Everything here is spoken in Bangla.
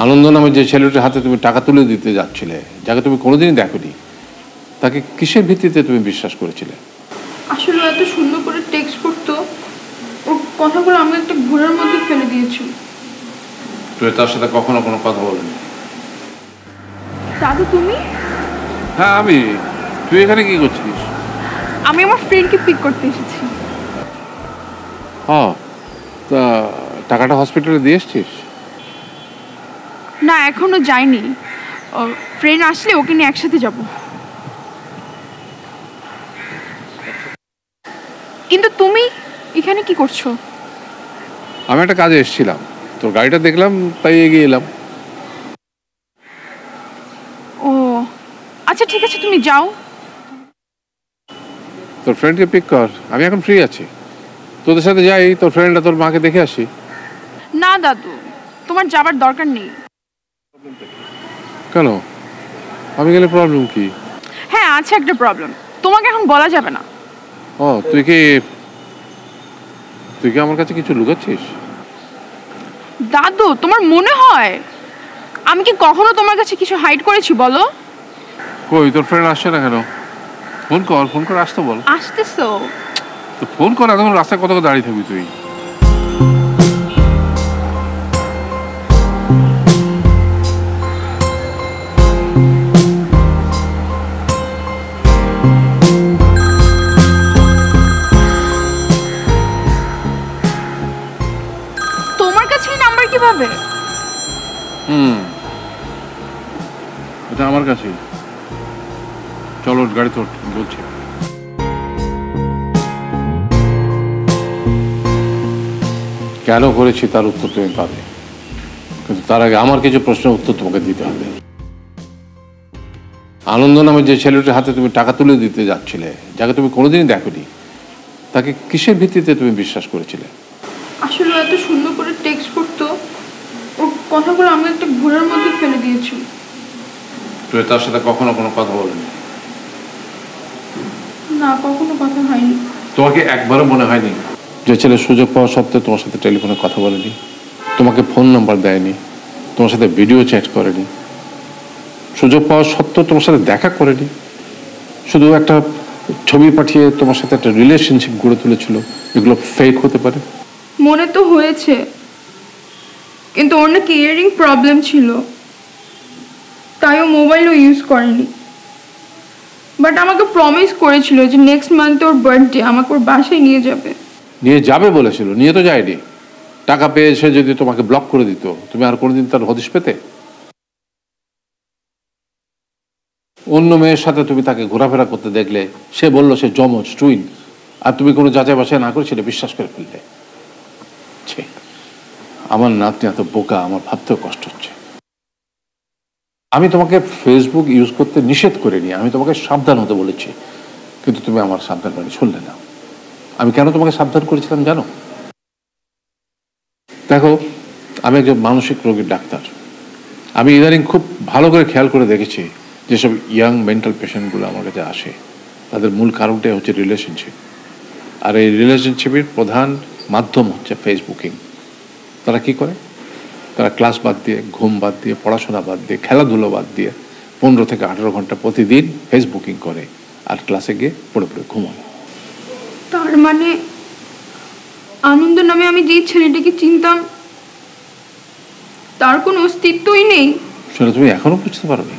আনন্দ নামে যে ছেলেটার হাতে তুমি টাকা তুলে দিতে যাচ্ছিলে, যাকে তুমি কোনোদিনই দেখোনি, তাকে কিসের ভিত্তিতে তুমি বিশ্বাস করেছিলে? আসলে এত সুন্দর করে টেক্সট করতো, ওর কথাগুলো আমি একটা ঘোরের মধ্যে ফেলে দিয়েছি। তুই তার সাথে কখনো কোনো কথা বলনি? দাদু তুমি? হ্যাঁ আমি। তুই এখানে কি করছিস? আমি আমার ফ্রেন্ডকে পিক করতে এসেছি। হ্যাঁ, তা টাকাটা হসপিটালে দিয়ে এসছিস? না, এখনো যাইনি। ফ্রেন্ড আসলে ওকে নিয়ে একসাথে যাব। কিন্তু তুমি এখানে কি করছো? আমি একটা কাজে এসেছিলাম, তোর গাড়িটা দেখলাম তাই এগিয়ে এলাম। ও আচ্ছা, ঠিক আছে, তুমি যাও। তোর ফ্রেন্ডকে পিক কর, আমি এখন ফ্রি আছি। তোদের সাথে যাই, তোর ফ্রেন্ডটা তোর মাকে দেখে আসি। না দাদু, তোমার যাবার দরকার নেই। কেন? আমি গেলে প্রবলেম কি? হ্যাঁ আছে একটা প্রবলেম, তোমাকে এখন বলা যাবে না। ও তুই কি আমার কাছে কিছু লুকাচ্ছিস? দাদু তোমার মনে হয় আমি কি কখনো তোমার কাছে কিছু হাইড করেছি বলো? কই তোর ফ্রেন্ড আসছে না কেন? ফোন কর আসতে বল। আসতেছো তো ফোন কর, এখন রাস্তায় কত দাঁড়িয়ে থাকবি তুই? তোমার কাছে এই নাম্বার কিভাবে? এটা আমার কাছে। চলো গাড়ি তোর, বলছি। কেন করেছি তার উত্তর তুমি পাবে, কিন্তু তার আগে আমার কিছু প্রশ্নের উত্তর তোমাকে দিতে হবে। আনন্দ নামে যে ছেলেটার হাতে তুমি টাকা তুলে দিতে যাচ্ছিলে, যাকে তুমি কোনোদিনই দেখোনি, তাকে কিসের ভিত্তিতে তুমি বিশ্বাস করেছিলে? আসলে এত সুন্দর করে টেক্সট করতো, ওর কথাগুলো আমি একটা ঘোরের মধ্যে ফেলে দিয়েছি। তুই তার সাথে কখনো কোনো কথা বলনি? না, কখনো কথা হয়নি। তোমাকে একবারও মনে হয়নি যে ছেলে সুযোগ পাওয়া সত্ত্বেও তোমার সাথে টেলিফোনে কথা বলেনি, তোমাকে ফোন নাম্বার দেয়নি, তোমার সাথে ভিডিও চ্যাট করেনি, সুযোগ পাওয়া সত্ত্বেও তোমার সাথে দেখা করেনি, শুধু একটা ছবি পাঠিয়ে তোমার সাথে একটা রিলেশনশিপ গড়ে তুলেছিল? এগুলো ফেক হতে পারে? মনে তো হয়েছে, কিন্তু ওর নাকি ইয়ারিং প্রবলেম ছিল, তাই ও মোবাইলও ইউজ করেনি। বাট আমাকে প্রমিস করেছিল যে নেক্সট মান্থে ওর বার্থডে আমাকে ওর বাসায় নিয়ে যাবে। নিয়ে যাবে বলেছিল, নিয়ে তো যায়নি। টাকা পেয়ে এসে যদি তোমাকে ব্লক করে দিত, তুমি আর কোনোদিন তার হদিশ পেতে? অন্য মেয়ের সাথে তুমি তাকে ঘোরাফেরা করতে দেখলে সে বলল সে জমজ টুইন, আর তুমি কোনো যাচাই বাছাই না করে সেটা বিশ্বাস করে ফেললে। আমার নাতনি এত বোকা, আমার ভাবতেও কষ্ট হচ্ছে। আমি তোমাকে ফেসবুক ইউজ করতে নিষেধ করিনি, আমি তোমাকে সাবধান হতে বলেছি, কিন্তু তুমি আমার সাবধান বাণী শুনলে না। আমি কেন তোমাকে সাবধান করেছিলাম জানো? দেখো, আমি একজন মানসিক রোগীর ডাক্তার। আমি ইদানিং খুব ভালো করে খেয়াল করে দেখেছি যেসব ইয়াং মেন্টাল পেশেন্টগুলো আমার কাছে আসে, তাদের মূল কারণটাই হচ্ছে রিলেশনশিপ। আর এই রিলেশনশিপের প্রধান মাধ্যম হচ্ছে ফেসবুকিং। তারা কি করে? তারা ক্লাস বাদ দিয়ে, ঘুম বাদ দিয়ে, পড়াশোনা বাদ দিয়ে, খেলাধুলো বাদ দিয়ে 15 থেকে 18 ঘন্টা প্রতিদিন ফেসবুকিং করে, আর ক্লাসে গিয়ে পড়ে পড়ে ঘুমায়। তার মানে আনন্দ নামে আমি যে ছেলেটিকে চিনতাম তার কোনো অস্তিত্বই নেই? সেটা তুমি এখনো বুঝতে পারোনি?